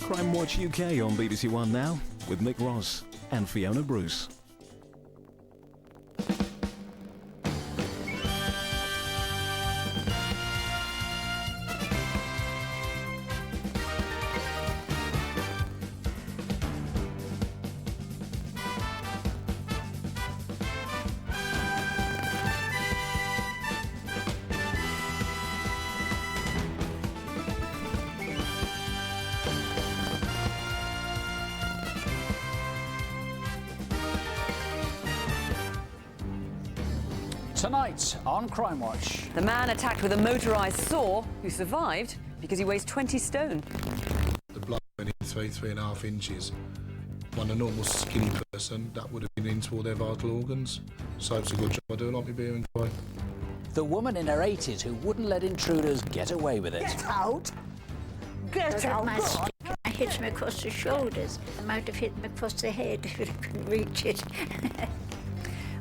Crimewatch UK on BBC One now with Nick Ross and Fiona Bruce. Tonight on Crimewatch. The man attacked with a motorised saw who survived because he weighs 20 stone. The blood went in 3.5 inches. On a normal skinny person, that would have been into all their vital organs. So it's a good job I do like my beer and cry. The woman in her 80s who wouldn't let intruders get away with it. Get out! Get out! My stick, I hit him across the shoulders. I might have hit him across the head if I couldn't reach it.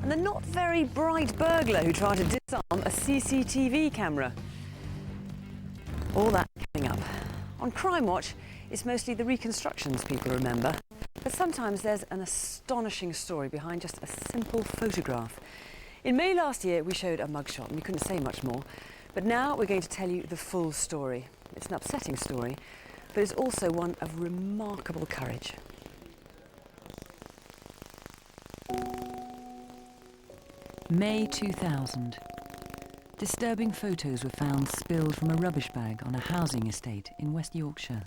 And the not very bright burglar who tried to disarm a CCTV camera. All that coming up. On Crimewatch, it's mostly the reconstructions people remember. But sometimes there's an astonishing story behind just a simple photograph. In May last year, we showed a mugshot and we couldn't say much more. But now we're going to tell you the full story. It's an upsetting story, but it's also one of remarkable courage. May 2000. Disturbing photos were found spilled from a rubbish bag on a housing estate in West Yorkshire.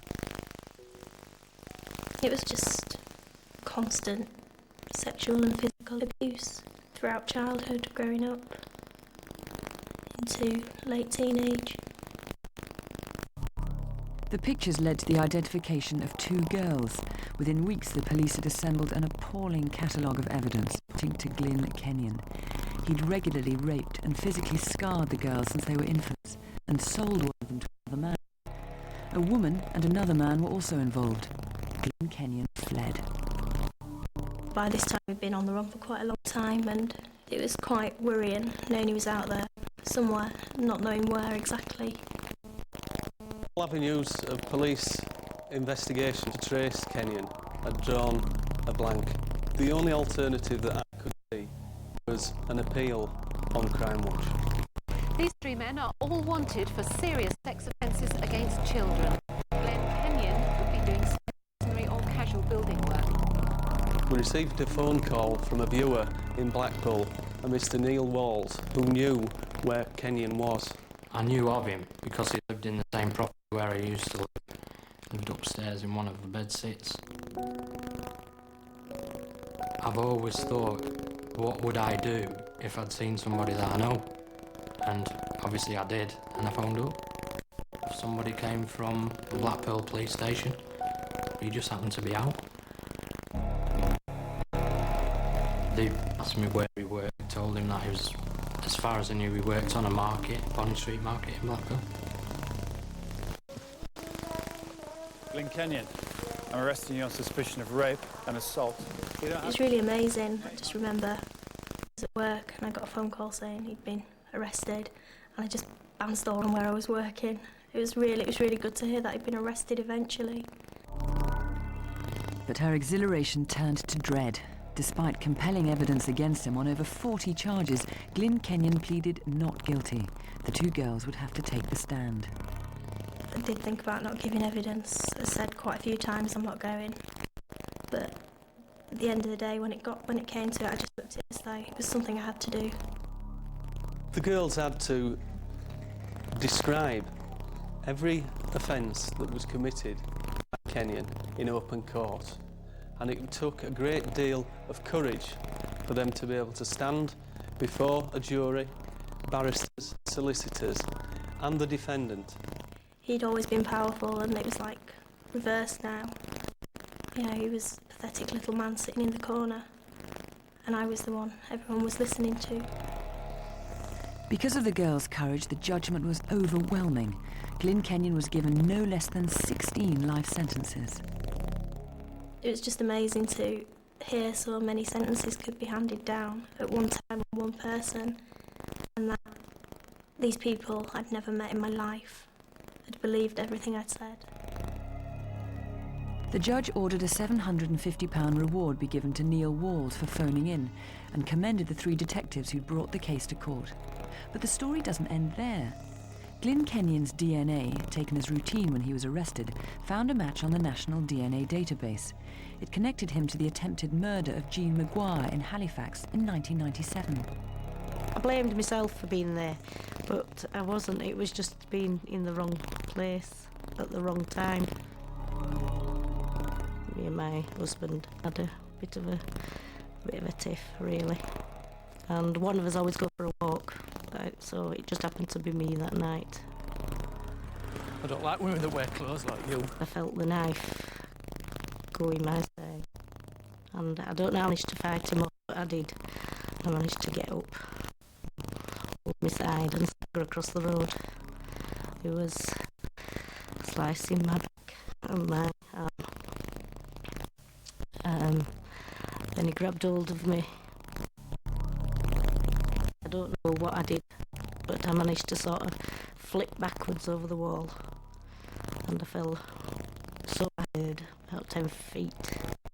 It was just constant sexual and physical abuse throughout childhood, growing up into late teenage. The pictures led to the identification of two girls. Within weeks, the police had assembled an appalling catalogue of evidence pointing to Glyn Kenyon. He'd regularly raped and physically scarred the girls since they were infants and sold one of them to another man. A woman and another man were also involved. Glyn Kenyon fled. By this time we'd been on the run for quite a long time and it was quite worrying knowing he was out there somewhere, not knowing where exactly. All avenues of police investigation to trace Kenyon had drawn a blank. The only alternative that I could see was an appeal on Crimewatch. These three men are all wanted for serious sex offences against children. Glyn Kenyon would be doing stationary or casual building work. We received a phone call from a viewer in Blackpool, a Mr Neil Walls, who knew where Kenyon was. I knew of him because he lived in the same property where I used to live. He lived upstairs in one of the bed sits. I've always thought, what would I do if I'd seen somebody that I know? And obviously I did, and I phoned up. If somebody came from the Blackpool police station, he just happened to be out. They asked me where he worked, told him that he was, as far as I knew, he worked on a market, Bonny Street Market in Blackpool. Glyn Kenyon, I'm arresting you on suspicion of rape and assault. It was really amazing. I just remember I was at work and I got a phone call saying he'd been arrested and I just bounced all on where I was working. It was really good to hear that he'd been arrested eventually. But her exhilaration turned to dread. Despite compelling evidence against him on over 40 charges, Glyn Kenyon pleaded not guilty. The two girls would have to take the stand. I did think about not giving evidence. I said quite a few times I'm not going. But at the end of the day, when it came to it, I just looked at it as though it was something I had to do. The girls had to describe every offence that was committed by Kenyon in open court. And it took a great deal of courage for them to be able to stand before a jury, barristers, solicitors, and the defendant. He'd always been powerful and it was like reversed now. You know, he was a pathetic little man sitting in the corner and I was the one everyone was listening to. Because of the girls' courage, the judgment was overwhelming. Glyn Kenyon was given no less than 16 life sentences. It was just amazing to hear so many sentences could be handed down at one time on one person and that these people I'd never met in my life had believed everything I'd said. The judge ordered a £750 reward be given to Neil Walls for phoning in and commended the 3 detectives who'd brought the case to court. But the story doesn't end there. Glyn Kenyon's DNA, taken as routine when he was arrested, found a match on the National DNA database. It connected him to the attempted murder of Jean Maguire in Halifax in 1997. I blamed myself for being there, but I wasn't. It was just being in the wrong place at the wrong time. Me and my husband had a bit of a tiff, really. And one of us always go for a walk, so it just happened to be me that night. I don't like women that wear clothes like you. I felt the knife go in my side, and I don't know how I managed to fight him off, but I did. I managed to get up, hold my side and stagger across the road. He was slicing my back and my arm. Then he grabbed hold of me. I don't know what I did, but I managed to sort of flip backwards over the wall, and I fell so hard, about 10 feet.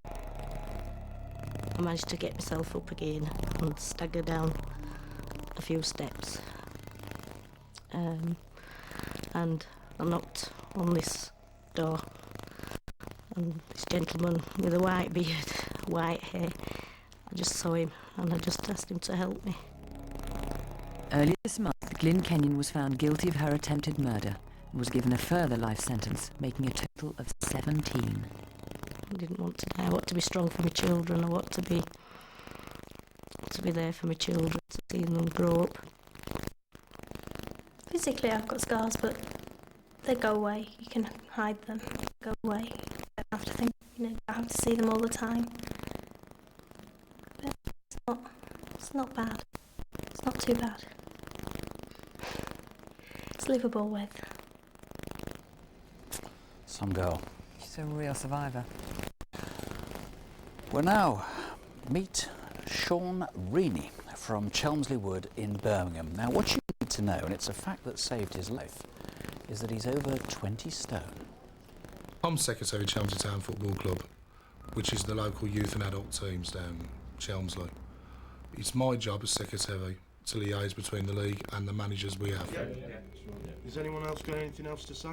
I managed to get myself up again and stagger down a few steps. And I knocked on this door, and this gentleman with a white beard, white hair, I just saw him and I just asked him to help me. Earlier this month, Glyn Kenyon was found guilty of her attempted murder and was given a further life sentence, making a total of 17. I didn't want to die. I want to be strong for my children. I want to be there for my children, to see them grow up. Physically, I've got scars, but they go away. You can hide them. Go away. You don't have to think. You don't have to see them all the time. But it's not bad. It's not too bad. It's livable with. Some girl. She's a real survivor. Well, now, meet Sean Reaney from Chelmsley Wood in Birmingham. Now, what you need to know, and it's a fact that saved his life, is that he's over 20 stone. I'm secretary of Chelmsley Town Football Club, which is the local youth and adult teams down Chelmsley. It's my job as secretary to liaise between the league and the managers we have. Has anyone else got anything else to say?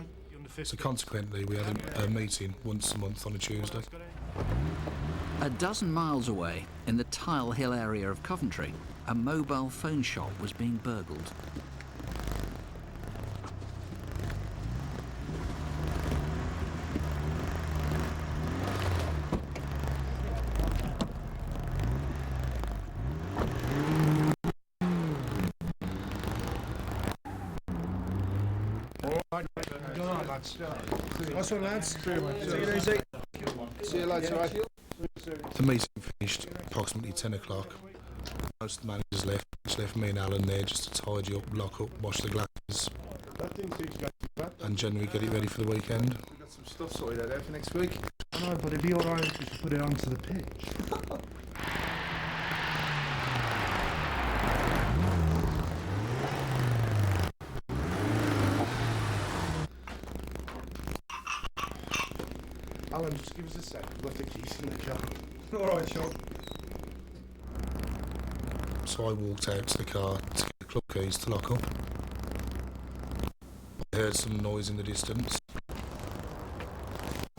So consequently, we have a meeting once a month on a Tuesday. A dozen miles away, in the Tile Hill area of Coventry, a mobile phone shop was being burgled. Nice one, lads. Take it easy. See you later, eh? The meeting finished approximately 10 o'clock. Most of the managers left, which left me and Alan there just to tidy up, lock up, wash the glasses, and generally get it ready for the weekend. We've got some stuff sorted out there for next week. I know, but it'd be alright if we should put it onto the pitch. Alan, just give us a sec. We've got the keys in the car. Alright, Sean. So I walked out to the car to get the club keys to lock up. I heard some noise in the distance.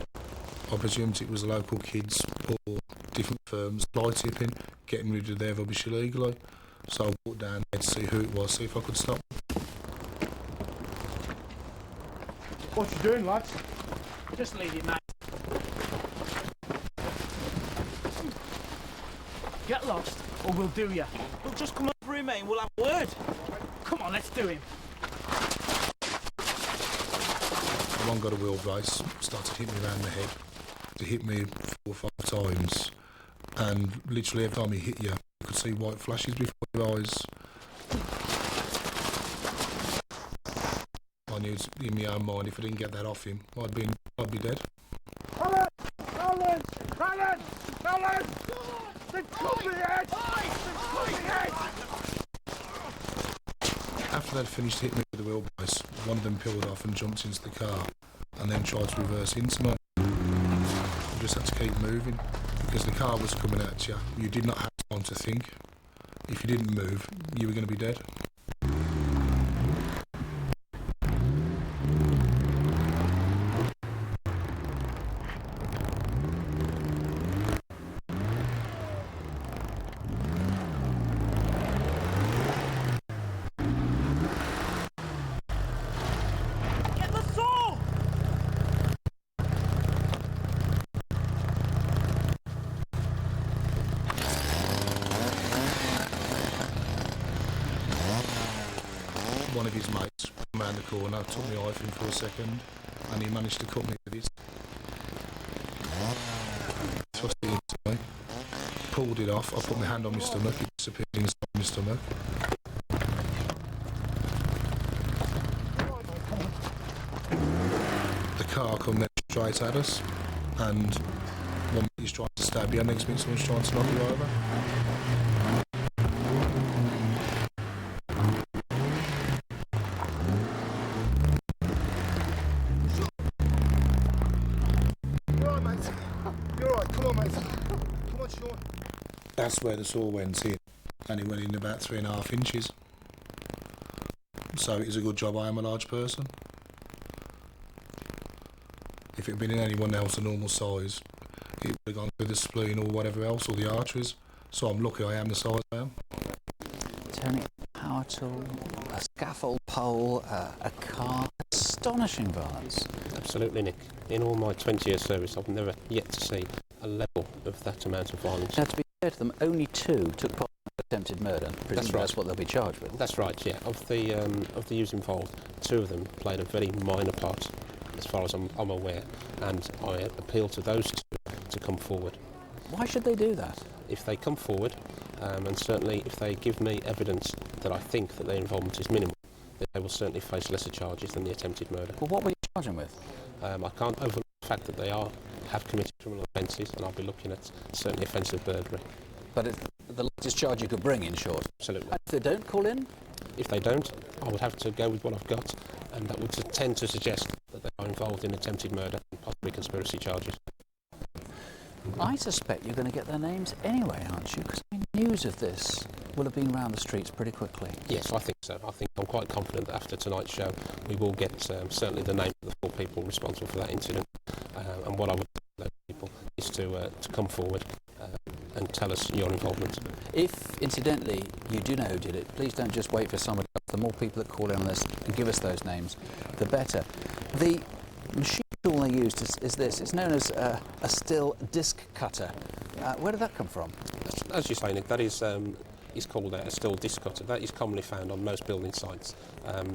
I presumed it was the local kids or different firms fly tipping, getting rid of their rubbish illegally. So I walked down there to see who it was, see if I could stop. What you doing, lads? Just leave it, mate. Get lost, or we'll do ya. We'll just come over here, mate, and we'll have a word. Come on, let's do him. One got a wheel brace, started hitting me around the head. He hit me 4 or 5 times, and literally every time he hit you, you could see white flashes before your eyes. I knew in my own mind, if I didn't get that off him, I'd be dead. Alan! Alan! Alan! Alan! They've cut me head! They've cut me head! After they'd finished hitting me with the wheel brace, one of them peeled off and jumped into the car, and then tried to reverse into me. just had to keep moving because the car was coming at you. You did not have time to think. If you didn't move, you were going to be dead. One of his mates came around the corner, took me off him for a second, and he managed to cut me with his. Thrust it into me, pulled it off. I put my hand on my stomach, it disappeared inside my stomach. The car come then straight at us, and one minute he's trying to stab you, and next minute someone's trying to knock you over. That's where the saw went in, and it went in about 3.5 inches. So it is a good job I am a large person. If it had been in anyone else a normal size, it would have gone through the spleen or whatever else, or the arteries. So I'm lucky I am the size I am. Tony, a power tool, a scaffold pole, a car, astonishing violence. Absolutely, Nick. In all my 20 years service, I've never yet to see a level of that amount of violence. Now, to be fair to them, only 2 took part in attempted murder. Presumably that's what they'll be charged with. That's right, yeah. Of the youths involved, 2 of them played a very minor part, as far as I'm aware, and I appeal to those 2 to come forward. Why should they do that? If they come forward, and certainly if they give me evidence that I think that their involvement is minimal, then they will certainly face lesser charges than the attempted murder. Well, what were you charging with? I can't overlook the fact that they have committed criminal offences, and I'll be looking at certainly offensive burglary. But it's the latest charge you could bring, in short. Absolutely. And if they don't call in? If they don't, I would have to go with what I've got, and that would tend to suggest that they are involved in attempted murder and possibly conspiracy charges. I suspect you're going to get their names anyway, aren't you? Because news of this will have been round the streets pretty quickly. Yes, I think so. I'm quite confident that after tonight's show we will get certainly the names of the 4 people responsible for that incident. And what I would do to those people is to come forward and tell us your involvement. If, incidentally, you do know who did it, please don't just wait for somebody else. The more people that call in on this and give us those names, the better. The machine tool they used is this. It's known as a still disc cutter. Where did that come from? As you say, Nick, that is called a still disc cutter. That is commonly found on most building sites.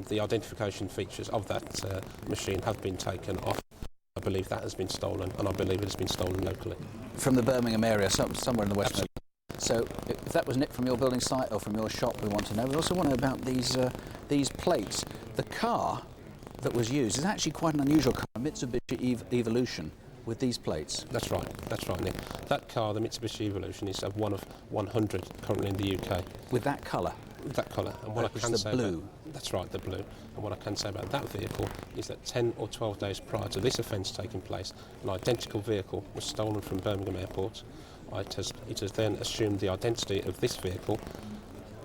The identification features of that machine have been taken off. I believe that has been stolen, and I believe it has been stolen locally. From the Birmingham area, somewhere in the West Midlands. So if that was nicked from your building site or from your shop, we want to know. We also want to know about these plates. The car that was used is actually quite an unusual car, a Mitsubishi Evolution, with these plates. That's right, Nick. That car, the Mitsubishi Evolution, is one of 100 currently in the UK. With that colour? With that colour. And what I can say blue. That's right, the blue. And what I can say about that vehicle is that 10 or 12 days prior to this offence taking place, an identical vehicle was stolen from Birmingham Airport. It has then assumed the identity of this vehicle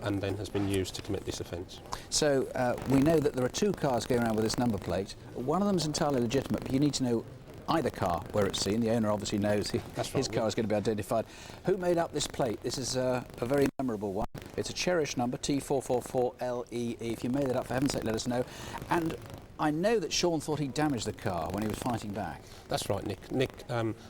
and then has been used to commit this offence. So we know that there are 2 cars going around with this number plate. One of them is entirely legitimate, but you need to know either car where it's seen. The owner obviously knows his car is going to be identified. Who made up this plate? This is a very memorable one. It's a cherished number, T444LEE. If you made it up, for heaven's sake, let us know. And I know that Sean thought he damaged the car when he was fighting back. That's right, Nick. Nick,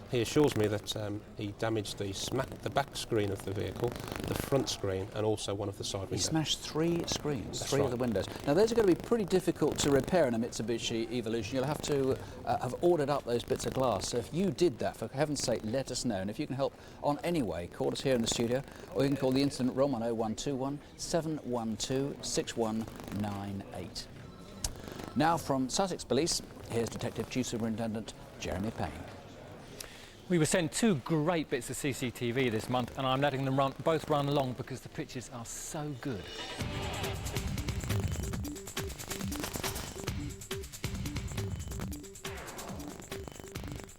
he assures me that he damaged the back screen of the vehicle, the front screen, and also one of the side windows. He smashed 3 screens, That's 3 right. of the windows. Now, those are going to be pretty difficult to repair in a Mitsubishi Evolution. You'll have to have ordered up those bits of glass. So if you did that, for heaven's sake, let us know. And if you can help on any way, call us here in the studio, or you can call the incident room on 0121 712 6198. Now from Sussex Police, here's Detective Chief Superintendent Jeremy Payne. We were sent 2 great bits of CCTV this month, and I'm letting them both run long because the pictures are so good.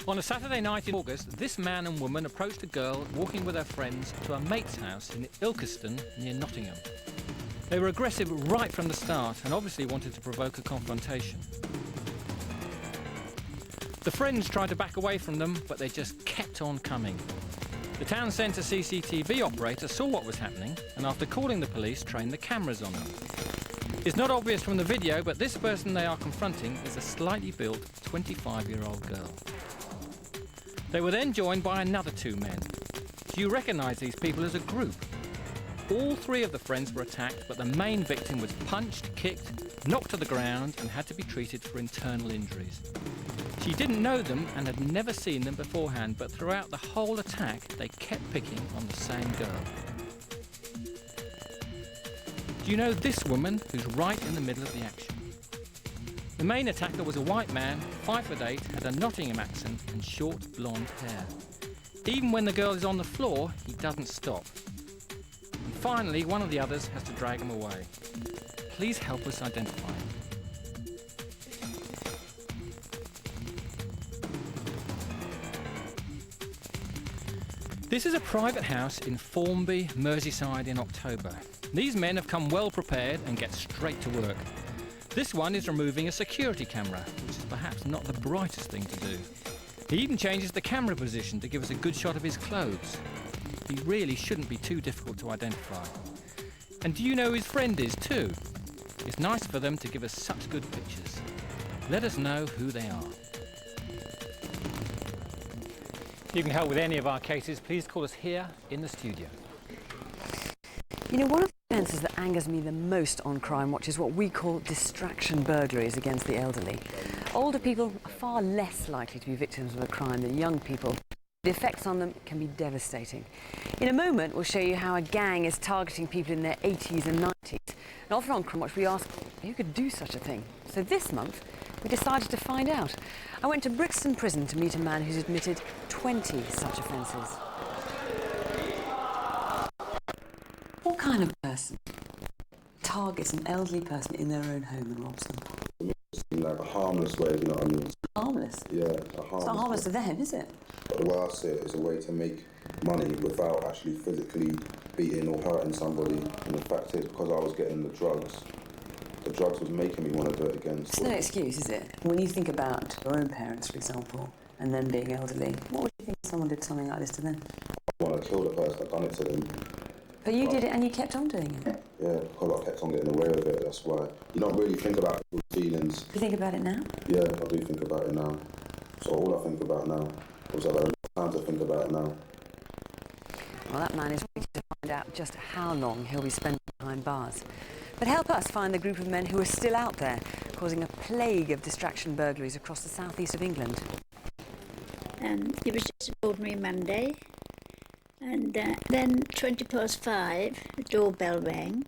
On a Saturday night in August, this man and woman approached a girl walking with her friends to a mate's house in Ilkeston near Nottingham. They were aggressive right from the start and obviously wanted to provoke a confrontation. The friends tried to back away from them, but they just kept on coming. The town centre CCTV operator saw what was happening and after calling the police trained the cameras on them. It's not obvious from the video, but this person they are confronting is a slightly built 25-year-old girl. They were then joined by another two men. Do you recognise these people as a group? All three of the friends were attacked, but the main victim was punched, kicked, knocked to the ground and had to be treated for internal injuries. She didn't know them and had never seen them beforehand, but throughout the whole attack they kept picking on the same girl. Do you know this woman who's right in the middle of the action? The main attacker was a white man, 5'8", had a Nottingham accent and short blonde hair. Even when the girl is on the floor, he doesn't stop. And finally, one of the others has to drag him away. Please help us identify him. This is a private house in Formby, Merseyside in October. These men have come well prepared and get straight to work. This one is removing a security camera, which is perhaps not the brightest thing to do. He even changes the camera position to give us a good shot of his clothes. He really shouldn't be too difficult to identify. And do you know who his friend is too? It's nice for them to give us such good pictures. Let us know who they are. If you can help with any of our cases, please call us here in the studio. You know, one of the offences that angers me the most on Crimewatch is what we call distraction burglaries against the elderly. Older people are far less likely to be victims of a crime than young people. The effects on them can be devastating. In a moment, we'll show you how a gang is targeting people in their 80s and 90s. And often on Crimewatch, we ask who could do such a thing. So this month, we decided to find out. I went to Preston prison to meet a man who's admitted 20 such offences. What kind of person targets an elderly person in their own home and robs them? It seems like a harmless way, you know what I mean? Harmless? Yeah, a harmless It's not harmless to them, is it? But the way I see it is a way to make money without actually physically beating or hurting somebody. And the fact is, because I was getting the drugs was making me want to do it again. It's no excuse, is it? When you think about your own parents, for example, and them being elderly, what would you think if someone did something like this to them? I want to kill the person that done it to them. But you did it and you kept on doing it? Yeah, because I kept on getting away with it, that's why. You don't really think about people's feelings. You think about it now? Yeah, I do think about it now. So all I think about now, because I've had time to think about it now. Well, that man is waiting to find out just how long he'll be spending behind bars. But help us find the group of men who are still out there, causing a plague of distraction burglaries across the southeast of England. It was just an ordinary Monday, and then 5:20, the doorbell rang.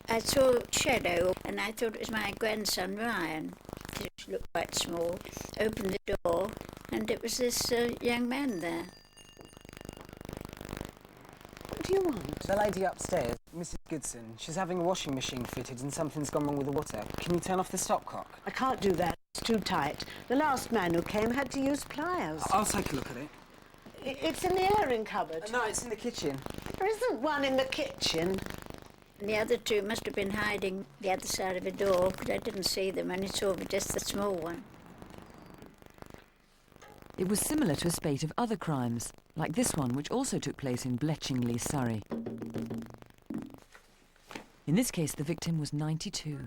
I saw a shadow and I thought it was my grandson Ryan. It looked quite small. Opened the door and it was this young man there. What do you want? The lady upstairs, Mrs. Goodson, she's having a washing machine fitted and something's gone wrong with the water. Can you turn off the stopcock? I can't do that. It's too tight. The last man who came had to use pliers. I'll take a look at it. It's in the airing cupboard. No, it's in the kitchen. There isn't one in the kitchen. And the other two must have been hiding the other side of the door because I didn't see them. I only saw just the small one. It was similar to a spate of other crimes, like this one, which also took place in Bletchingley, Surrey. In this case, the victim was 92.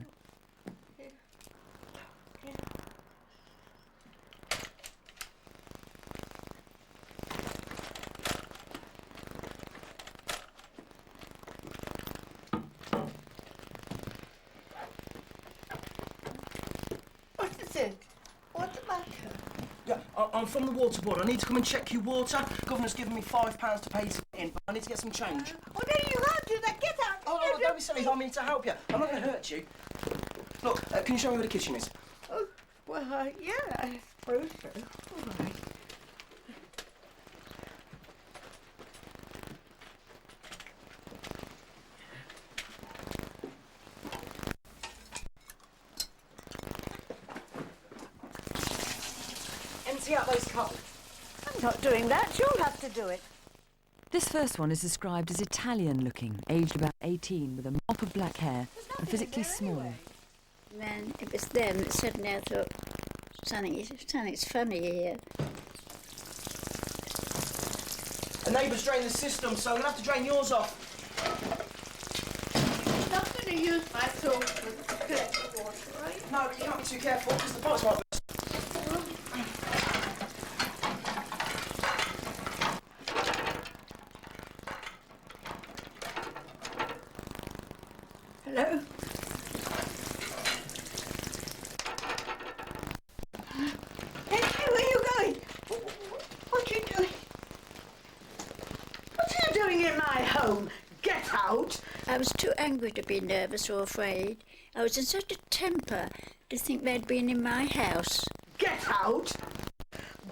What is it? What's the matter? Yeah, I'm from the water board. I need to come and check your water. Governor's given me £5 to pay to get in, but I need to get some change. What are you out to? Get out! Oh, don't be silly. I'm here to help you. I'm not going to hurt you. Look, can you show me where the kitchen is? Oh, well, yeah, I suppose so. All right. empty out those cupboards. I'm not doing that. You'll have to do it. This first one is described as Italian-looking, aged about 18, with a mop of black hair and physically small. Man, it was then that suddenly I thought, something's funny here. The neighbours drained the system, so I'm going to have to drain yours off. I'm not going to use my soap to collect the water, right? No, but you can't be too careful, because the pipes might burst. Hello? Hey, where are you going? What are you doing? What are you doing in my home? Get out! I was too angry to be nervous or afraid. I was in such a temper to think they'd been in my house. Get out!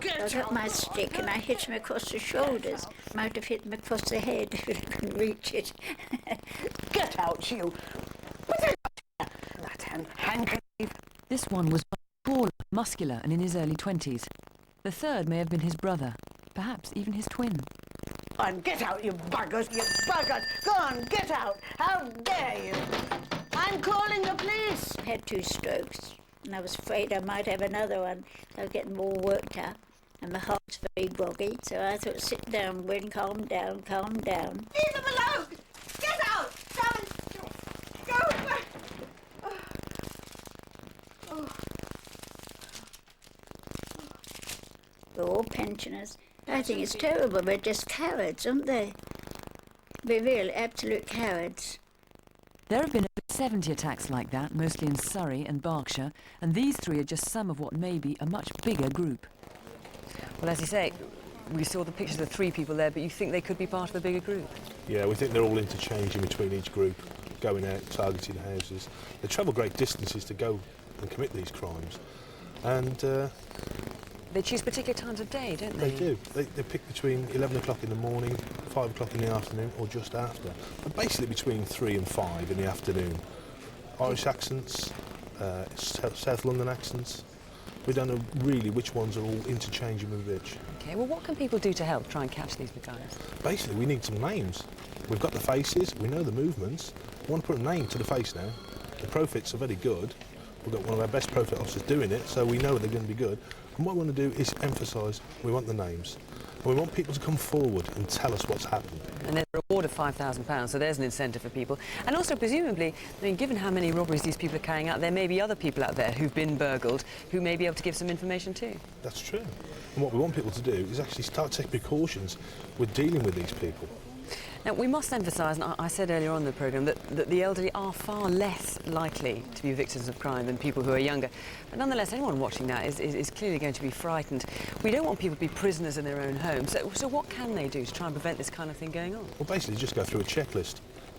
I got my stick and I hit him across the shoulders. Might have hit him across the head if I couldn't reach it. Get out, you! That handkerchief. This one was taller, muscular and in his early 20s. The third may have been his brother, perhaps even his twin. And get out, you buggers, you buggers! Go on, get out! How dare you! I'm calling the police! I had 2 strokes and I was afraid I might have another one. I was getting more worked up and my heart's very groggy, so I thought, sit down, Win, calm down, calm down. Leave them alone! Get out! Come and go away! We're all pensioners. I think it's terrible. We're just cowards, aren't they? We're really absolute cowards. There have been over 70 attacks like that, mostly in Surrey and Berkshire, and these 3 are just some of what may be a much bigger group. Well, as you say, we saw the pictures of the 3 people there, but you think they could be part of a bigger group? Yeah, we think they're all interchanging between each group, going out, targeting houses. They travel great distances to go and commit these crimes. And they choose particular times of day, don't they? They do. They pick between 11 o'clock in the morning, 5 o'clock in the afternoon, or just after. But basically between 3 and 5 in the afternoon. Irish accents, South London accents. We don't know really which ones are all interchanging with which. OK, well, what can people do to help try and catch these guys? Basically, we need some names. We've got the faces, we know the movements. We want to put a name to the face now. The profits are very good. We've got one of our best profit officers doing it, so we know they're going to be good. And what we want to do is emphasise we want the names. And we want people to come forward and tell us what's happened. And there's a reward of £5,000, so there's an incentive for people. And also, presumably, I mean, given how many robberies these people are carrying out, there may be other people out there who've been burgled who may be able to give some information too. That's true. And what we want people to do is actually start taking precautions with dealing with these people. Now, we must emphasise, and I said earlier on in the programme, that the elderly are far less likely to be victims of crime than people who are younger. But nonetheless, anyone watching that is clearly going to be frightened. We don't want people to be prisoners in their own homes. So what can they do to try and prevent this kind of thing going on? Well, basically, just go through a checklist.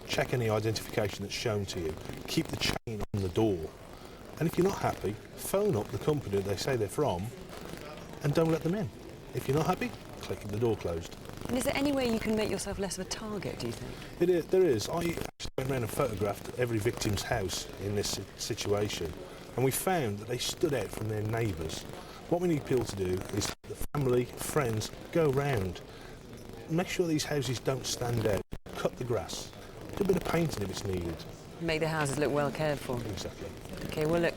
Check any identification that's shown to you. Keep the chain on the door. And if you're not happy, phone up the company that they say they're from and don't let them in. If you're not happy, click the door closed. And is there any way you can make yourself less of a target, do you think? There is. I actually went around and photographed every victim's house in this situation, and we found that they stood out from their neighbours. What we need people to do is the family, friends, go round. Make sure these houses don't stand out. Cut the grass. Do a bit of painting if it's needed. Make the houses look well cared for. Exactly. OK, well, look,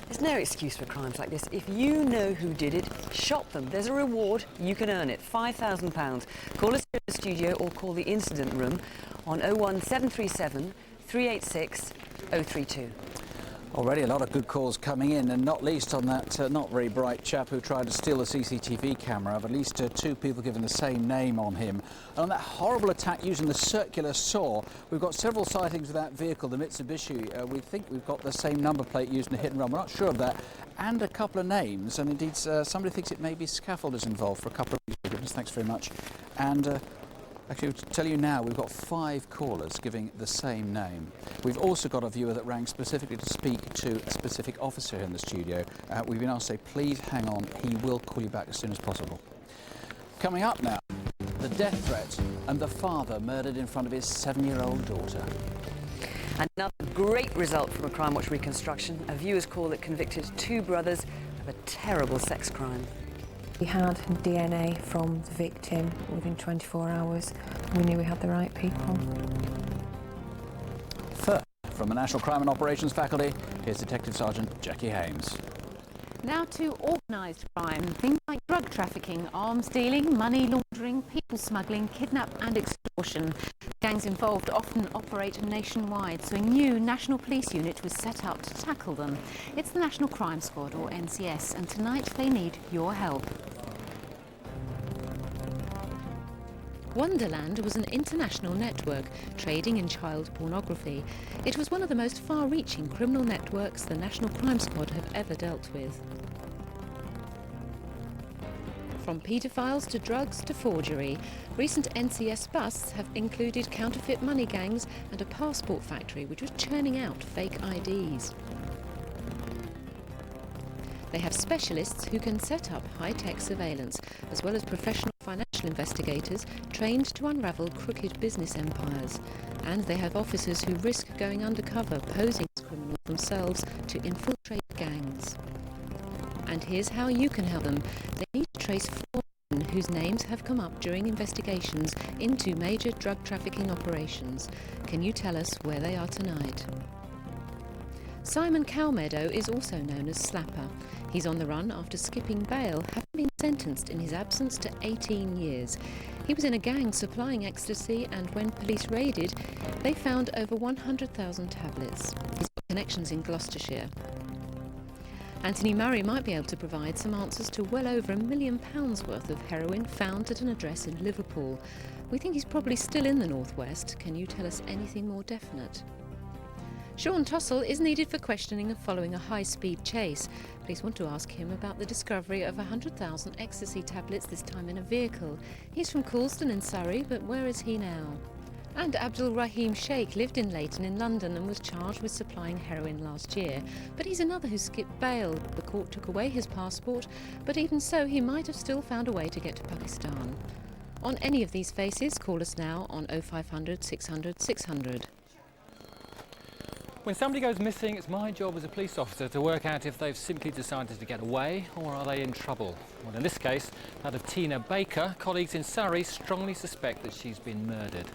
there's no excuse for crimes like this. If you know who did it, shop them. There's a reward. You can earn it. £5,000. Call us here in the studio or call the incident room on 01737 386 032. Already a lot of good calls coming in, and not least on that not very bright chap who tried to steal the CCTV camera. Of at least 2 people given the same name on him. And on that horrible attack using the circular saw, we've got several sightings of that vehicle, the Mitsubishi. We think we've got the same number plate used in a hit and run. We're not sure of that. And a couple of names, and indeed somebody thinks it may be scaffolders involved for a couple of reasons. Thanks very much. And actually, to tell you now, we've got 5 callers giving the same name. We've also got a viewer that rang specifically to speak to a specific officer in the studio. We've been asked to say, please hang on, he will call you back as soon as possible. Coming up now, the death threat and the father murdered in front of his 7-year-old daughter. Another great result from a Crimewatch reconstruction. A viewer's call that convicted 2 brothers of a terrible sex crime. We had DNA from the victim within 24 hours. We knew we had the right people. First, from the National Crime and Operations Faculty, here's Detective Sergeant Jackie Hames. Now to organised crime. Things like drug trafficking, arms dealing, money laundering, people smuggling, kidnap and extortion. Gangs involved often operate nationwide, so a new National Police Unit was set up to tackle them. It's the National Crime Squad, or NCS, and tonight they need your help. Wonderland was an international network trading in child pornography. It was one of the most far-reaching criminal networks the National Crime Squad have ever dealt with. From paedophiles to drugs to forgery, recent NCS busts have included counterfeit money gangs and a passport factory which was churning out fake IDs. They have specialists who can set up high-tech surveillance, as well as professional financial investigators trained to unravel crooked business empires. And they have officers who risk going undercover, posing as criminals themselves to infiltrate gangs. And here's how you can help them. They need to trace 4 men whose names have come up during investigations into major drug trafficking operations. Can you tell us where they are tonight? Simon Calmedo is also known as Slapper. He's on the run after skipping bail, having been sentenced in his absence to 18 years. He was in a gang supplying ecstasy, and when police raided, they found over 100,000 tablets. He's got connections in Gloucestershire. Anthony Murray might be able to provide some answers to well over £1 million worth of heroin found at an address in Liverpool. We think he's probably still in the northwest. Can you tell us anything more definite? Sean Tossell is needed for questioning and following a high-speed chase. Police want to ask him about the discovery of 100,000 ecstasy tablets, this time in a vehicle. He's from Coulston in Surrey, but where is he now? And Abdul Rahim Sheikh lived in Leighton in London and was charged with supplying heroin last year. But he's another who skipped bail. The court took away his passport, but even so he might have still found a way to get to Pakistan. On any of these faces, call us now on 0500 600 600. When somebody goes missing, it's my job as a police officer to work out if they've simply decided to get away or are they in trouble. Well, in this case, that of Tina Baker, colleagues in Surrey strongly suspect that she's been murdered.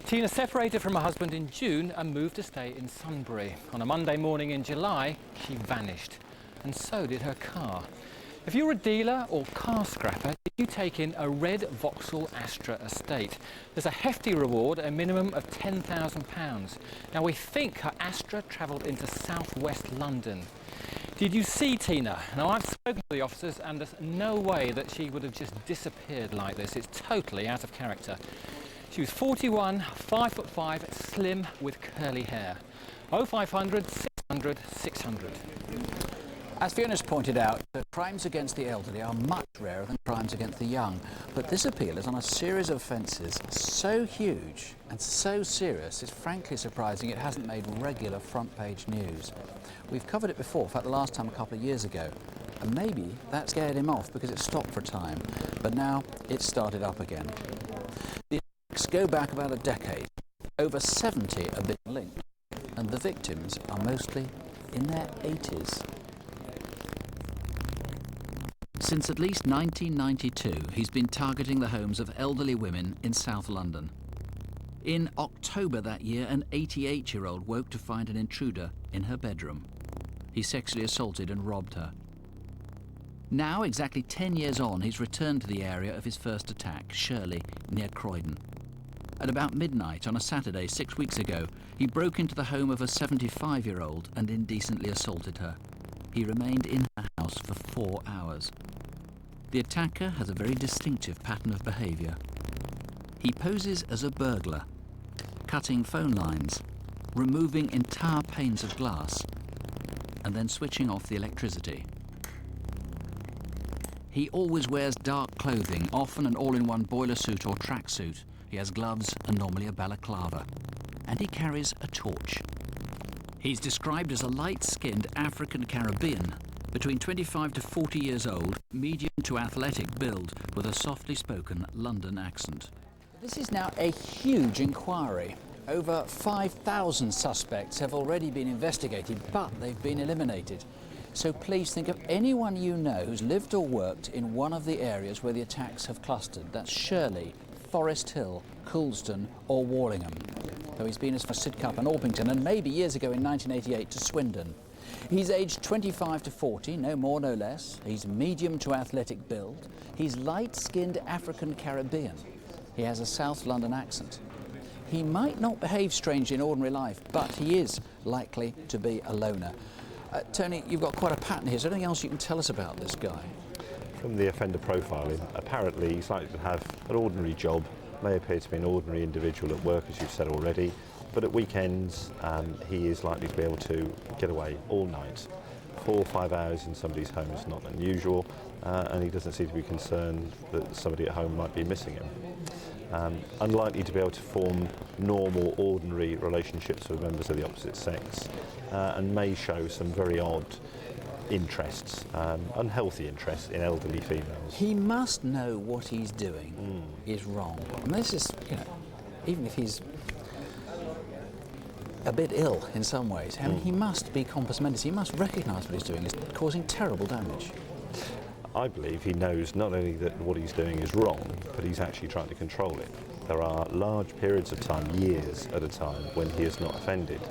Tina separated from her husband in June and moved to stay in Sunbury. On a Monday morning in July, she vanished, and so did her car. If you're a dealer or car scrapper, did you take in a red Vauxhall Astra estate? There's a hefty reward, a minimum of £10,000. Now, we think her Astra travelled into southwest London. Did you see Tina? Now, I've spoken to the officers and there's no way that she would have just disappeared like this. It's totally out of character. She was 41, 5'5", slim with curly hair. 0500 600 600. As Fiona's pointed out, crimes against the elderly are much rarer than crimes against the young. But this appeal is on a series of offences so huge and so serious, it's frankly surprising it hasn't made regular front-page news. We've covered it before, in fact the last time a couple of years ago. And maybe that scared him off because it stopped for a time. But now it's started up again. The attacks go back about a decade. Over 70 have been linked. And the victims are mostly in their 80s. Since at least 1992, he's been targeting the homes of elderly women in South London. In October that year, an 88-year-old woke to find an intruder in her bedroom. He sexually assaulted and robbed her. Now, exactly 10 years on, he's returned to the area of his first attack, Shirley, near Croydon. At about midnight on a Saturday 6 weeks ago, he broke into the home of a 75-year-old and indecently assaulted her. He remained in her house for 4 hours. The attacker has a very distinctive pattern of behaviour. He poses as a burglar, cutting phone lines, removing entire panes of glass, and then switching off the electricity. He always wears dark clothing, often an all-in-one boiler suit or tracksuit. He has gloves and normally a balaclava. And he carries a torch. He's described as a light-skinned African Caribbean, between 25 to 40 years old, medium to athletic build, with a softly spoken London accent. This is now a huge inquiry. Over 5,000 suspects have already been investigated, but they've been eliminated. So please think of anyone you know who's lived or worked in one of the areas where the attacks have clustered. That's Shirley, Forest Hill, Coulsdon or Warlingham. Though he's been as far as Sidcup and Orpington, and maybe years ago in 1988 to Swindon. He's aged 25 to 40, no more, no less. He's medium to athletic build. He's light-skinned African Caribbean. He has a South London accent. He might not behave strangely in ordinary life, but he is likely to be a loner. Tony, you've got quite a pattern here. Is there anything else you can tell us about this guy? From the offender profiling, apparently he's likely to have an ordinary job, may appear to be an ordinary individual at work, as you've said already, but at weekends he is likely to be able to get away all night. 4 or 5 hours in somebody's home is not unusual, and he doesn't seem to be concerned that somebody at home might be missing him. Unlikely to be able to form normal, ordinary relationships with members of the opposite sex, and may show some very odd interests, unhealthy interests in elderly females. He must know what he's doing is wrong. And this is, you know, even if he's a bit ill in some ways, I mean, he must be compos mentis. He must recognise what he's doing is causing terrible damage. I believe he knows not only that what he's doing is wrong, but he's actually trying to control it. There are large periods of time, years at a time, when he is not offended.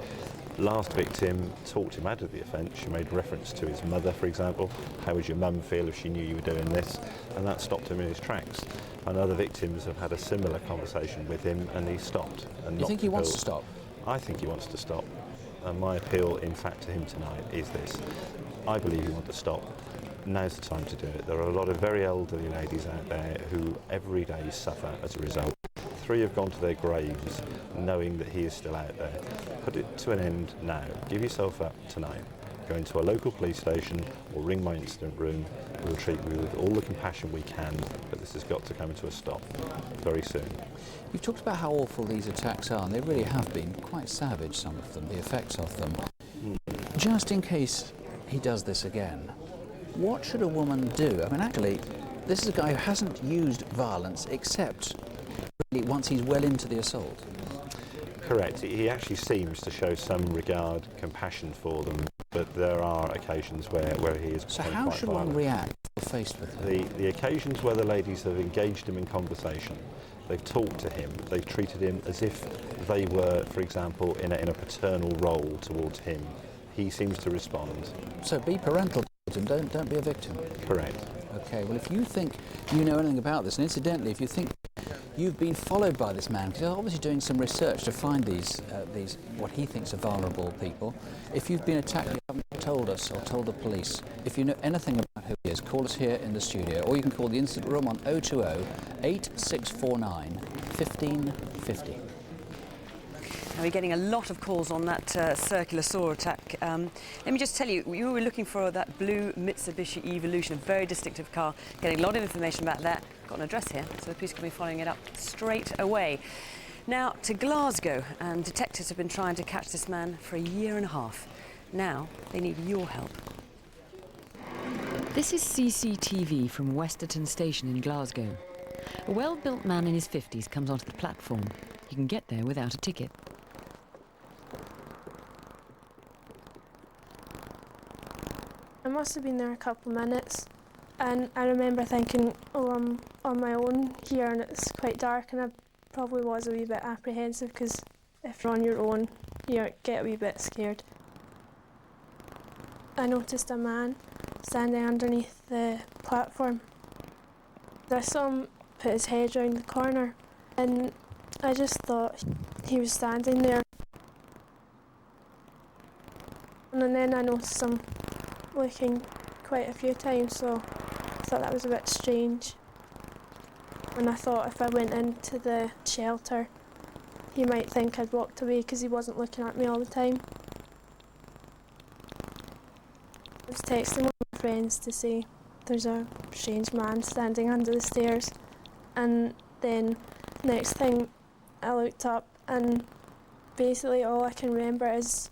Last victim talked him out of the offence. She made reference to his mother, for example. How would your mum feel if she knew you were doing this? And that stopped him in his tracks. And other victims have had a similar conversation with him, and he stopped. And You think he wants to stop? I think he wants to stop. And my appeal, in fact, to him tonight is this. I believe he wants to stop. Now's the time to do it. There are a lot of very elderly ladies out there who every day suffer as a result. 3 have gone to their graves knowing that he is still out there. Put it to an end now. Give yourself up tonight. Go into a local police station or ring my incident room. We'll treat you with all the compassion we can, but this has got to come to a stop very soon. You've talked about how awful these attacks are, and they really have been quite savage, some of them, the effects of them. Just in case he does this again, what should a woman do? I mean, actually, this is a guy who hasn't used violence except really once he's well into the assault. Correct. He actually seems to show some regard, compassion for them, but there are occasions where he is So quite how should violent. one react if faced with him? The occasions where the ladies have engaged him in conversation, they've talked to him, they've treated him as if they were, for example, in a paternal role towards him. He seems to respond. So be parental towards him, don't be a victim. Correct. Okay, well, if you think you know anything about this, and incidentally, if you think you've been followed by this man, because he's obviously doing some research to find these what he thinks are vulnerable people. If you've been attacked and you haven't told us or told the police, if you know anything about who he is, call us here in the studio, or you can call the incident room on 020 8649 1550. Now, we're getting a lot of calls on that circular saw attack. Let me just tell you, we were looking for that blue Mitsubishi Evolution, a very distinctive car, getting a lot of information about that. Got an address here, so the police can be following it up straight away. Now to Glasgow, and detectives have been trying to catch this man for a year and a half. Now they need your help. This is CCTV from Westerton Station in Glasgow. A well-built man in his 50s comes onto the platform. You can get there without a ticket. I must have been there a couple of minutes, and I remember thinking, oh, I'm on my own here and it's quite dark, and I probably was a wee bit apprehensive because if you're on your own, you get a wee bit scared. I noticed a man standing underneath the platform. I saw him put his head round the corner, and I just thought he was standing there. And then I noticed him looking quite a few times, so I thought that was a bit strange. And I thought if I went into the shelter, he might think I'd walked away because he wasn't looking at me all the time. I was texting one of my friends to say there's a strange man standing under the stairs, and then next thing I looked up and basically all I can remember is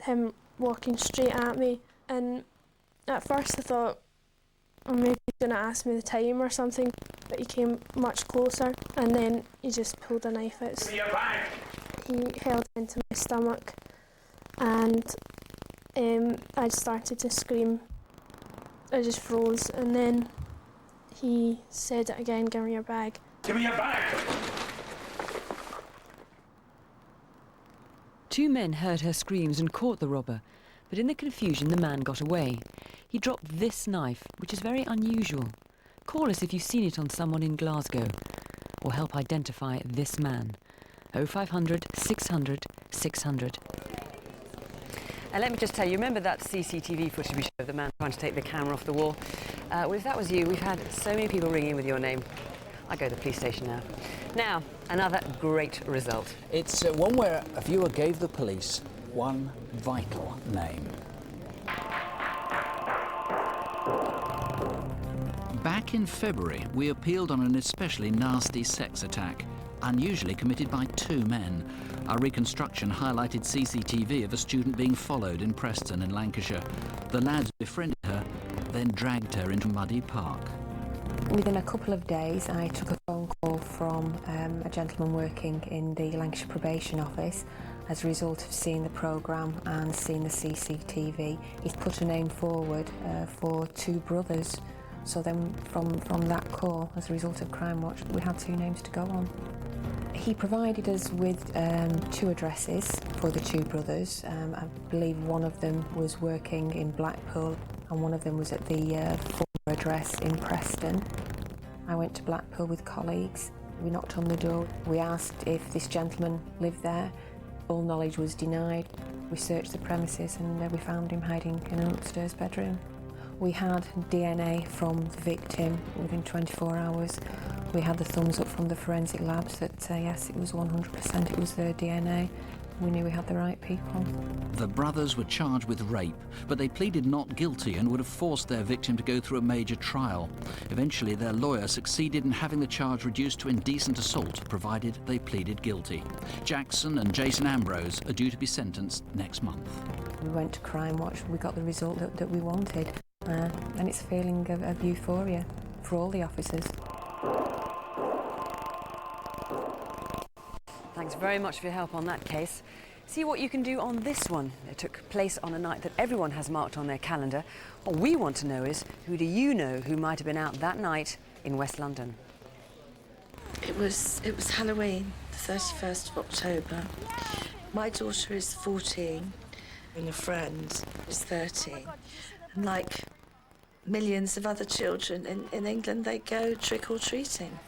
him walking straight at me, and at first I thought, oh, maybe he's going to ask me the time or something, but he came much closer and then he just pulled a knife out. He held it into my stomach and I started to scream. I just froze, and then he said it again, "Give me your bag." Give me your bag! 2 men heard her screams and caught the robber, but in the confusion the man got away. He dropped this knife, which is very unusual. Call us if you've seen it on someone in Glasgow, or help identify this man. 0500 600 600. And let me just tell you, remember that CCTV footage we showed of the man trying to take the camera off the wall? Well, if that was you, we've had so many people ring in with your name. I go to the police station now. Now, another great result. It's one where a viewer gave the police one vital name. Back in February, we appealed on an especially nasty sex attack, unusually committed by 2 men. Our reconstruction highlighted CCTV of a student being followed in Preston in Lancashire. The lads befriended her, then dragged her into Muddy Park. Within a couple of days, I took a phone call from a gentleman working in the Lancashire Probation Office. As a result of seeing the programme and seeing the CCTV, he's put a name forward for 2 brothers. So then from that call, as a result of Crimewatch, we had 2 names to go on. He provided us with 2 addresses for the 2 brothers. I believe one of them was working in Blackpool and one of them was at the former address in Preston. I went to Blackpool with colleagues. We knocked on the door. We asked if this gentleman lived there. All knowledge was denied. We searched the premises and we found him hiding in an upstairs bedroom. We had DNA from the victim within 24 hours. We had the thumbs up from the forensic labs that yes, it was 100%, it was their DNA. We knew we had the right people. The brothers were charged with rape, but they pleaded not guilty and would have forced their victim to go through a major trial. Eventually, their lawyer succeeded in having the charge reduced to indecent assault, provided they pleaded guilty. Jackson and Jason Ambrose are due to be sentenced next month. We went to Crimewatch, we got the result that we wanted, and it's a feeling of euphoria for all the officers. Thanks very much for your help on that case. See what you can do on this one. It took place on a night that everyone has marked on their calendar. What we want to know is, who do you know who might have been out that night in West London? It was Halloween, the 31st of October. My daughter is 14 and a friend is 13. And like millions of other children in England, they go trick-or-treating.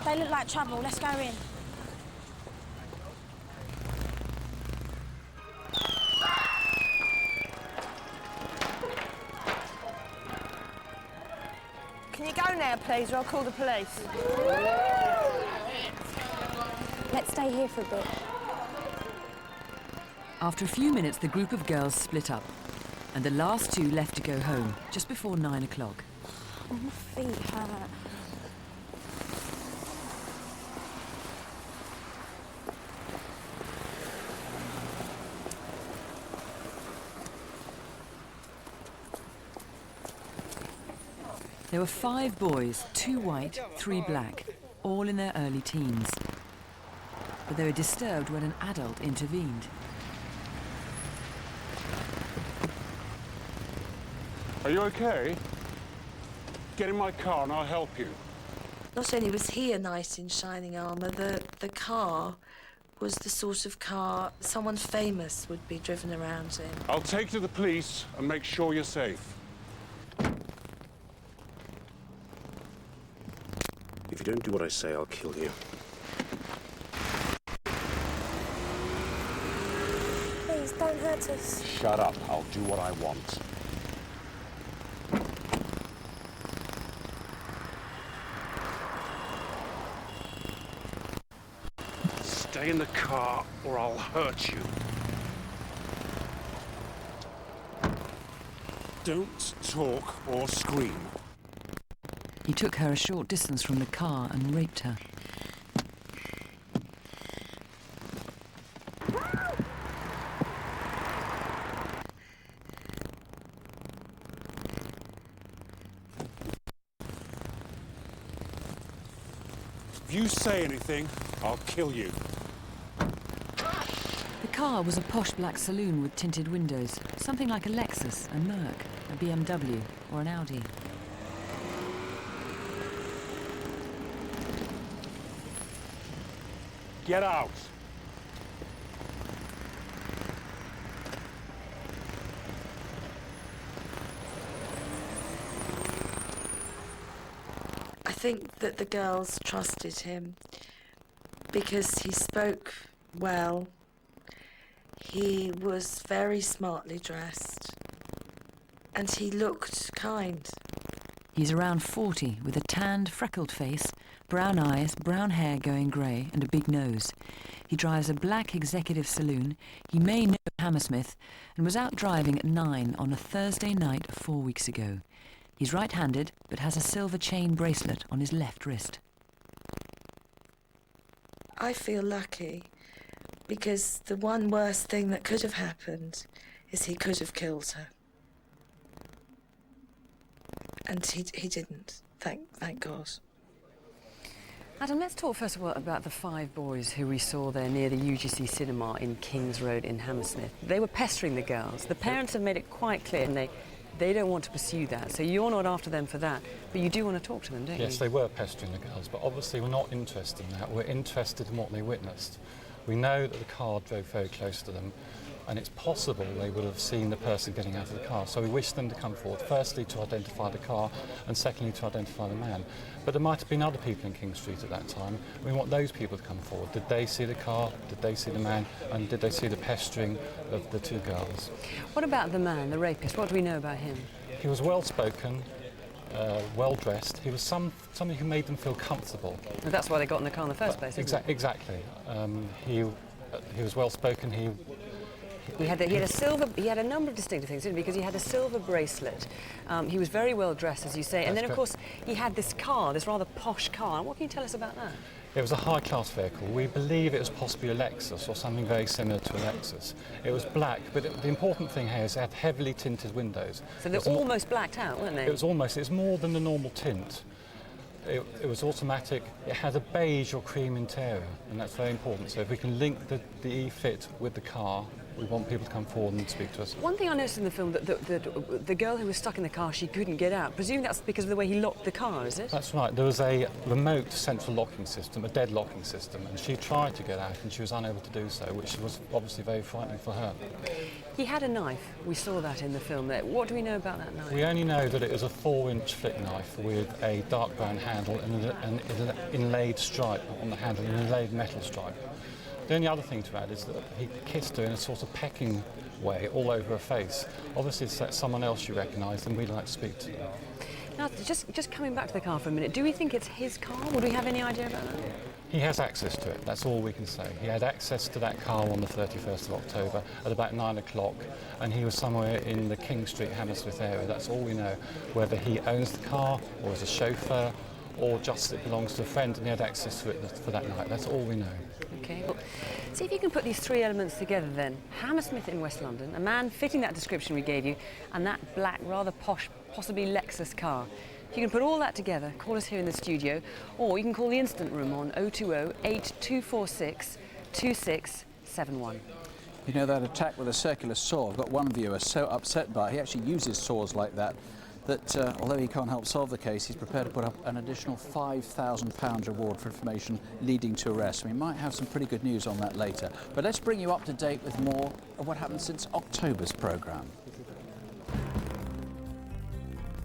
They look like trouble. Let's go in. Can you go now, please, or I'll call the police? Let's stay here for a bit. After a few minutes, the group of girls split up, and the last 2 left to go home just before 9 o'clock. Oh, my feet hurt. There were 5 boys, 2 white, 3 black, all in their early teens. But they were disturbed when an adult intervened. Are you okay? Get in my car and I'll help you. Not only was he a knight in shining armour, the car was the sort of car someone famous would be driven around in. I'll take you to the police and make sure you're safe. If you don't do what I say, I'll kill you. Please, don't hurt us. Shut up. I'll do what I want. Stay in the car or I'll hurt you. Don't talk or scream. He took her a short distance from the car and raped her. If you say anything, I'll kill you. The car was a posh black saloon with tinted windows, something like a Lexus, a Merc, a BMW or an Audi. Get out. I think that the girls trusted him because he spoke well. He was very smartly dressed and he looked kind. He's around 40 with a tanned, freckled face, brown eyes, brown hair going grey and a big nose. He drives a black executive saloon. He may know Hammersmith and was out driving at 9 on a Thursday night 4 weeks ago. He's right-handed but has a silver chain bracelet on his left wrist. I feel lucky because the one worst thing that could have happened is he could have killed her. And he didn't, thank God. Adam, let's talk first of all about the 5 boys who we saw there near the UGC cinema in Kings Road in Hammersmith. They were pestering the girls. The parents have made it quite clear and they don't want to pursue that, so you're not after them for that, but you do want to talk to them, don't you? Yes, they were pestering the girls, but obviously we're not interested in that. We're interested in what they witnessed. We know that the car drove very close to them, and it's possible they would have seen the person getting out of the car. So we wish them to come forward, firstly to identify the car, and secondly to identify the man. But there might have been other people in King Street at that time. We want those people to come forward. Did they see the car? Did they see the man? And did they see the pestering of the 2 girls? What about the man, the rapist? What do we know about him? He was well-spoken, well-dressed. He was somebody who made them feel comfortable. Well, that's why they got in the car in the first place, isn't it? Exactly. He was well-spoken. He had a number of distinctive things, didn't he? Because he had a silver bracelet. He was very well dressed, as you say. And then, of course, he had this car, this rather posh car. What can you tell us about that? It was a high-class vehicle. We believe it was possibly a Lexus or something very similar to a Lexus. It was black, but the important thing here is it had heavily tinted windows. So they're almost blacked out, weren't they? It was more than the normal tint. It was automatic. It had a beige or cream interior, and that's very important. So if we can link the E-Fit with the car, we want people to come forward and speak to us. One thing I noticed in the film, that the girl who was stuck in the car, she couldn't get out. Presumably that's because of the way he locked the car, is it? That's right. There was a remote central locking system, a dead locking system, and she tried to get out and she was unable to do so, which was obviously very frightening for her. He had a knife. We saw that in the film. What do we know about that knife? We only know that it was a 4-inch flick knife with a dark brown handle and an inlaid stripe on the handle, an inlaid metal stripe. The only other thing to add is that he kissed her in a sort of pecking way all over her face. Obviously, if that's someone else you recognise, then we'd like to speak to them. Now, just coming back to the car for a minute, do we think it's his car? Would we have any idea about that? He has access to it, that's all we can say. He had access to that car on the 31st of October at about 9 o'clock, and he was somewhere in the King Street, Hammersmith area. That's all we know. Whether he owns the car, or is a chauffeur, or just it belongs to a friend and he had access to it for that night. That's all we know. OK, well, see if you can put these 3 elements together then. Hammersmith in West London, a man fitting that description we gave you, and that black, rather posh, possibly Lexus car. If you can put all that together, call us here in the studio, or you can call the Instant Room on 020 8246 2671. You know, that attack with a circular saw, I've got one viewer so upset by it, he actually uses saws like that, although he can't help solve the case, he's prepared to put up an additional £5,000 reward for information leading to arrest. We might have some pretty good news on that later. But let's bring you up to date with more of what happened since October's programme.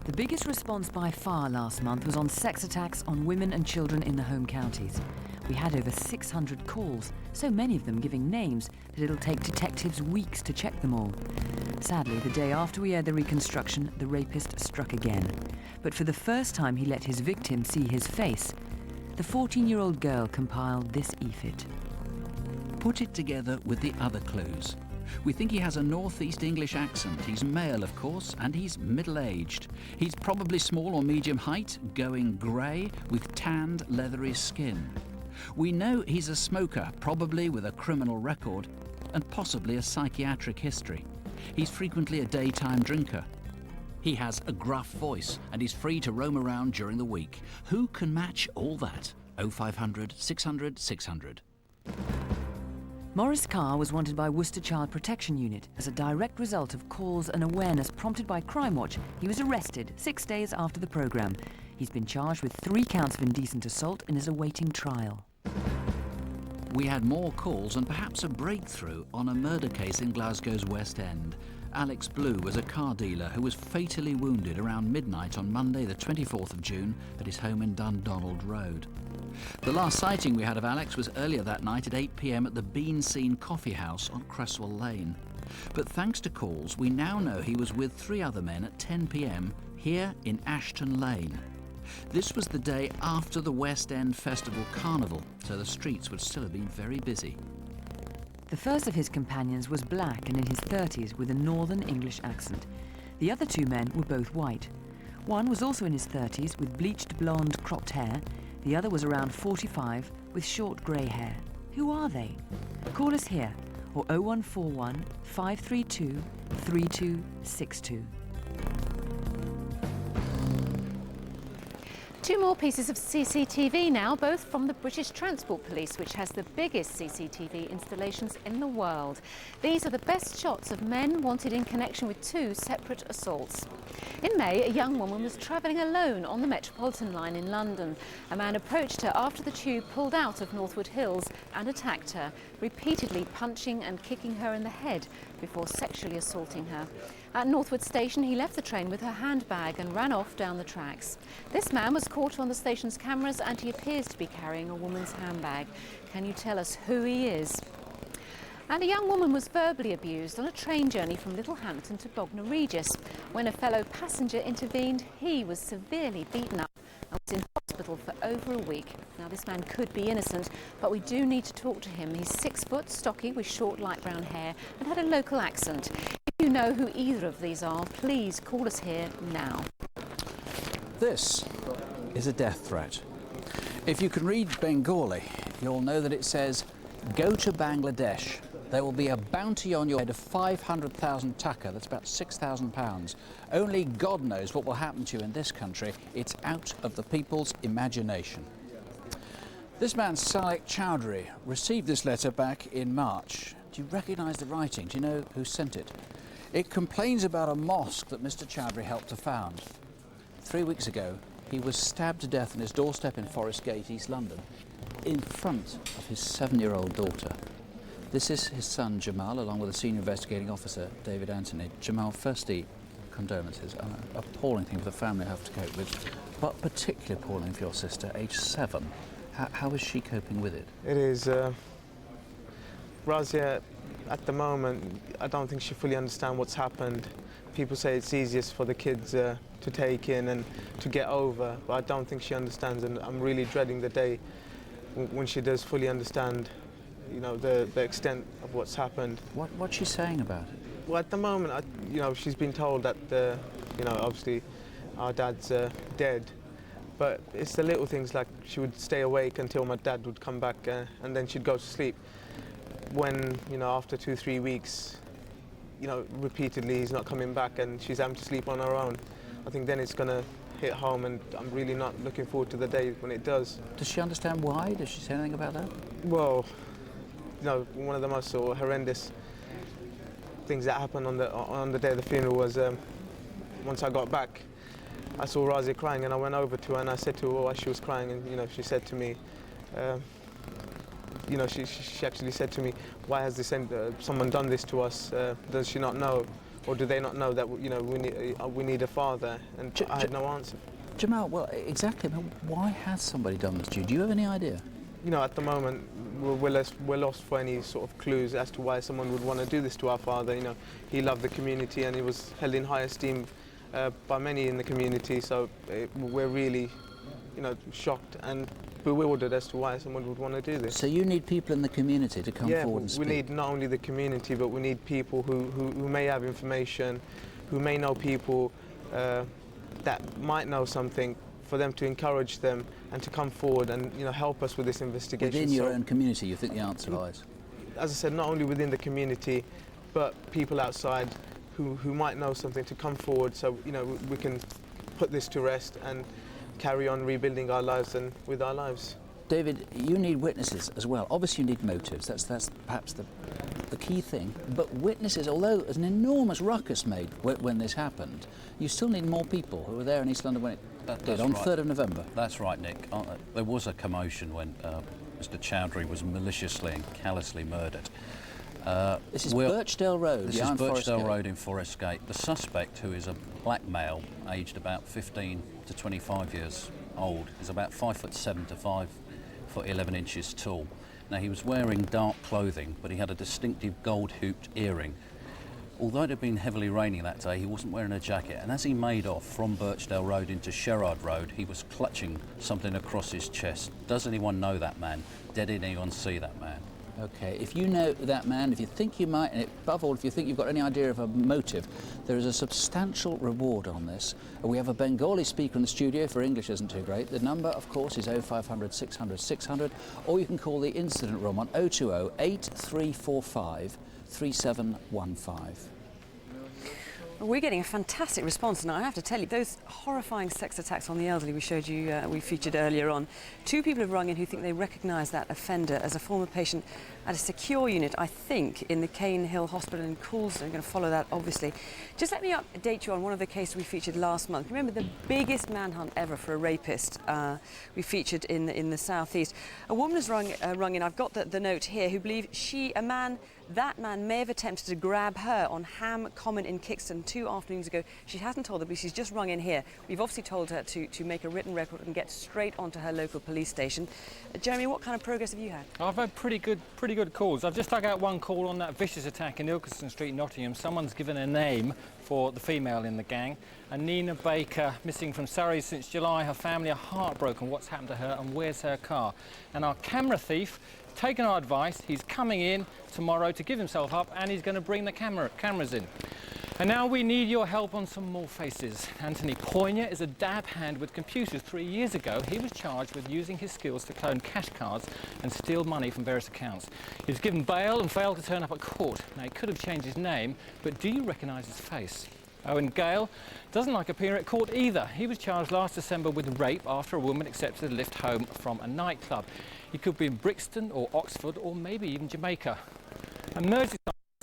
The biggest response by far last month was on sex attacks on women and children in the home counties. We had over 600 calls, so many of them giving names that it'll take detectives weeks to check them all. Sadly, the day after we aired the reconstruction, the rapist struck again. But for the first time he let his victim see his face. The 14-year-old girl compiled this E-Fit. Put it together with the other clues. We think he has a northeast English accent. He's male, of course, and he's middle-aged. He's probably small or medium height, going grey, with tanned, leathery skin. We know he's a smoker, probably with a criminal record, and possibly a psychiatric history. He's frequently a daytime drinker. He has a gruff voice and is free to roam around during the week. Who can match all that? 0500 600 600. Maurice Carr was wanted by Worcester Child Protection Unit. As a direct result of calls and awareness prompted by Crimewatch, he was arrested 6 days after the programme. He's been charged with 3 counts of indecent assault and is awaiting trial. We had more calls and perhaps a breakthrough on a murder case in Glasgow's West End. Alex Blue was a car dealer who was fatally wounded around midnight on Monday the 24th of June at his home in Dundonald Road. The last sighting we had of Alex was earlier that night at 8 p.m. at the Bean Scene Coffee House on Cresswell Lane. But thanks to calls, we now know he was with 3 other men at 10 p.m. here in Ashton Lane. This was the day after the West End Festival Carnival, so the streets would still have been very busy. The first of his companions was black and in his 30s with a northern English accent. The other 2 men were both white. One was also in his 30s with bleached blonde cropped hair. The other was around 45 with short grey hair. Who are they? Call us here or 0141 532 3262. 2 more pieces of CCTV now, both from the British Transport Police, which has the biggest CCTV installations in the world. These are the best shots of men wanted in connection with 2 separate assaults. In May, a young woman was travelling alone on the Metropolitan line in London. A man approached her after the tube pulled out of Northwood Hills and attacked her, repeatedly punching and kicking her in the head before sexually assaulting her. At Northwood Station, he left the train with her handbag and ran off down the tracks. This man was caught on the station's cameras and he appears to be carrying a woman's handbag. Can you tell us who he is? And a young woman was verbally abused on a train journey from Littlehampton to Bognor Regis. When a fellow passenger intervened, he was severely beaten up and was in hospital for over a week. Now, this man could be innocent, but we do need to talk to him. He's 6 foot, stocky, with short light brown hair and had a local accent. If you know who either of these are, please call us here now. This is a death threat. If you can read Bengali, you'll know that it says, "Go to Bangladesh. There will be a bounty on your head of 500,000 taka, that's about £6,000. Only God knows what will happen to you in this country. It's out of the people's imagination." This man, Salek Chowdhury, received this letter back in March. Do you recognise the writing? Do you know who sent it? It complains about a mosque that Mr. Chowdhury helped to found. 3 weeks ago, he was stabbed to death on his doorstep in Forest Gate, East London, in front of his 7-year-old daughter. This is his son, Jamal, along with a senior investigating officer, David Anthony. Jamal, firstly, condolences. An appalling thing for the family to have to cope with, but particularly appalling for your sister, aged 7. How is she coping with it? It is. Razia, at the moment, I don't think she fully understands what's happened. People say it's easiest for the kids to take in and to get over, but I don't think she understands, and I'm really dreading the day when she does fully understand, you know, the extent of what's happened. What's she saying about it? Well, at the moment, you know, she's been told that, you know, obviously our dad's dead, but it's the little things like she would stay awake until my dad would come back and then she'd go to sleep. When, you know, after 2-3 weeks, you know, repeatedly he's not coming back and she's having to sleep on her own, I think then it's going to hit home, and I'm really not looking forward to the day when it does. Does she understand why? Does she say anything about that? Well, you know, one of the most sort of horrendous things that happened on the day of the funeral was once I got back, I saw Razia crying and I went over to her and I said to her why she was crying, and, you know, she said to me, you know, she actually said to me, why has this someone done this to us? Does she not know, or do they not know that, you know, we need a father? And I had no answer. Jamal, well, exactly. Why has somebody done this to you? Do you have any idea? You know, at the moment, we're lost for any sort of clues as to why someone would want to do this to our father. You know, he loved the community and he was held in high esteem by many in the community. So we're really, you know, shocked and bewildered as to why someone would want to do this. So you need people in the community to come forward and speak? We need not only the community, but we need people who may have information, who may know people that might know something, for them to encourage them and to come forward and, you know, help us with this investigation. Within your own community, you think the answer lies? As I said, not only within the community, but people outside who might know something to come forward, so you know we can put this to rest and carry on rebuilding our lives and with our lives. David, you need witnesses as well. Obviously you need motives, that's perhaps the key thing. But witnesses, although there's an enormous ruckus made when this happened, you still need more people who were there in East London when it did, on 3rd of November. That's right, Nick. There was a commotion when Mr Chowdhury was maliciously and callously murdered. This is Birchdale Road. This is Birchdale Road in Forest Gate. The suspect, who is a black male, aged about 15 to 25 years old, is about 5'7" to 5'11" tall. Now, he was wearing dark clothing, but he had a distinctive gold-hooped earring. Although it had been heavily raining that day, he wasn't wearing a jacket, and as he made off from Birchdale Road into Sherrard Road, he was clutching something across his chest. Does anyone know that man? Did anyone see that man? Okay, if you know that man, if you think you might, and above all, if you think you've got any idea of a motive, there is a substantial reward on this. We have a Bengali speaker in the studio, if our English isn't too great. The number, of course, is 0500 600 600, or you can call the incident room on 020 8345 3715. We're getting a fantastic response now. I have to tell you, those horrifying sex attacks on the elderly we showed you, we featured earlier on. 2 people have rung in who think they recognise that offender as a former patient at a secure unit, I think, in the Cane Hill Hospital in Coulsdon. I'm going to follow that, obviously. Just let me update you on one of the cases we featured last month. Remember the biggest manhunt ever for a rapist we featured in the southeast. A woman has rung in, I've got the note here, who believes that man may have attempted to grab her on Ham Common in Kixton 2 afternoons ago. She hasn't told the police, she's just rung in here. We've obviously told her to make a written record and get straight onto her local police station. Jeremy, what kind of progress have you had? I've had pretty good calls. I've just dug out one call on that vicious attack in Ilkeston Street, Nottingham. Someone's given a name for the female in the gang. And Nina Baker, missing from Surrey since July. Her family are heartbroken. What's happened to her and where's her car? And our camera thief, taken our advice, he's coming in tomorrow to give himself up, and he's going to bring the cameras in. And now we need your help on some more faces. Anthony Poynier is a dab hand with computers. 3 years ago, he was charged with using his skills to clone cash cards and steal money from various accounts. He was given bail and failed to turn up at court. Now, he could have changed his name, but do you recognise his face? Owen Gale doesn't like appearing at court either. He was charged last December with rape after a woman accepted a lift home from a nightclub. He could be in Brixton or Oxford or maybe even Jamaica. Emergency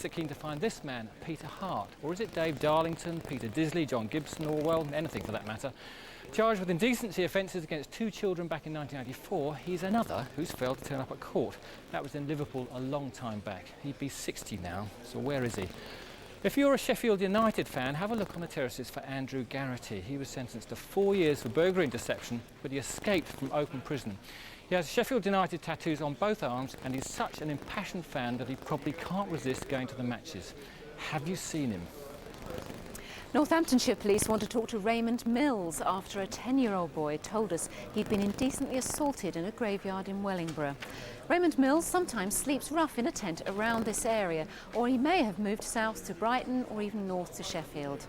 are keen to find this man, Peter Hart, or is it Dave Darlington, Peter Disley, John Gibson, or, well, anything for that matter. Charged with indecency offences against 2 children back in 1984, he's another who's failed to turn up at court. That was in Liverpool a long time back. He'd be 60 now, so where is he? If you're a Sheffield United fan, have a look on the terraces for Andrew Garrity. He was sentenced to 4 years for burglary and deception, but he escaped from open prison. He has Sheffield United tattoos on both arms, and he's such an impassioned fan that he probably can't resist going to the matches. Have you seen him? Northamptonshire police want to talk to Raymond Mills after a 10-year-old boy told us he'd been indecently assaulted in a graveyard in Wellingborough. Raymond Mills sometimes sleeps rough in a tent around this area, or he may have moved south to Brighton or even north to Sheffield.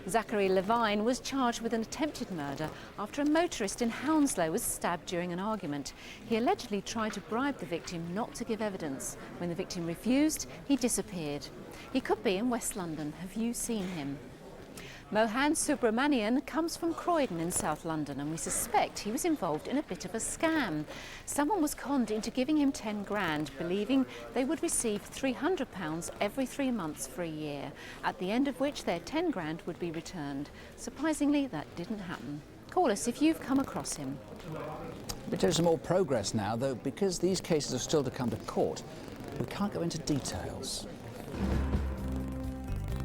Zachary Levine was charged with an attempted murder after a motorist in Hounslow was stabbed during an argument. He allegedly tried to bribe the victim not to give evidence. When the victim refused, he disappeared. He could be in West London. Have you seen him? Mohan Subramanian comes from Croydon in South London, and we suspect he was involved in a bit of a scam. Someone was conned into giving him 10 grand, believing they would receive £300 every 3 months for a year, at the end of which their 10 grand would be returned. Surprisingly, that didn't happen. Call us if you've come across him. But there's some more progress now, though, because these cases are still to come to court. We can't go into details.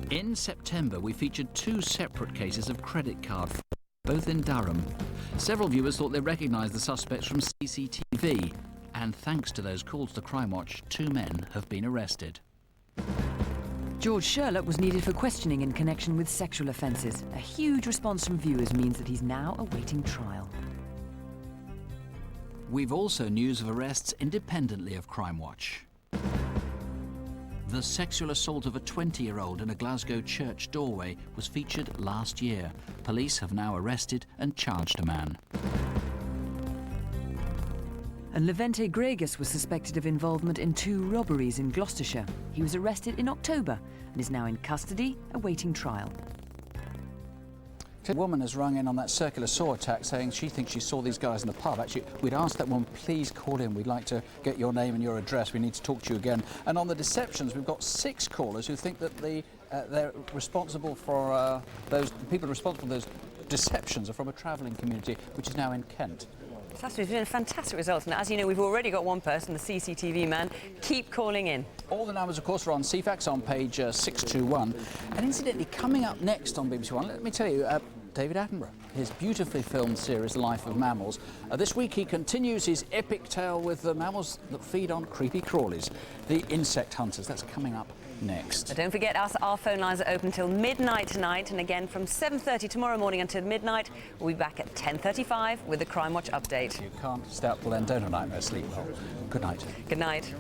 In September, we featured 2 separate cases of credit card fraud, both in Durham. Several viewers thought they recognised the suspects from CCTV, and thanks to those calls to Crimewatch, 2 men have been arrested. George Sherlock was needed for questioning in connection with sexual offences. A huge response from viewers means that he's now awaiting trial. We've also news of arrests independently of Crimewatch. The sexual assault of a 20-year-old in a Glasgow church doorway was featured last year. Police have now arrested and charged a man. And Levente Gregas was suspected of involvement in 2 robberies in Gloucestershire. He was arrested in October and is now in custody awaiting trial. A woman has rung in on that circular saw attack saying she thinks she saw these guys in the pub. Actually, we'd asked that woman, please call in. We'd like to get your name and your address. We need to talk to you again. And on the deceptions, we've got 6 callers who think that they're responsible for those people responsible for those deceptions are from a travelling community which is now in Kent. That's been a fantastic result. And as you know, we've already got one person, the CCTV man. Keep calling in. All the numbers, of course, are on CFAX on page 621. And incidentally, coming up next on BBC One, let me tell you, David Attenborough, his beautifully filmed series, The Life of Mammals. This week he continues his epic tale with the mammals that feed on creepy crawlies, the insect hunters. That's coming up next. But don't forget, our phone lines are open till midnight tonight, and again from 7:30 tomorrow morning until midnight. We'll be back at 10:35 with the Crimewatch update. You can't stay up till then, don't have nightmare sleep well. Good night. Good night.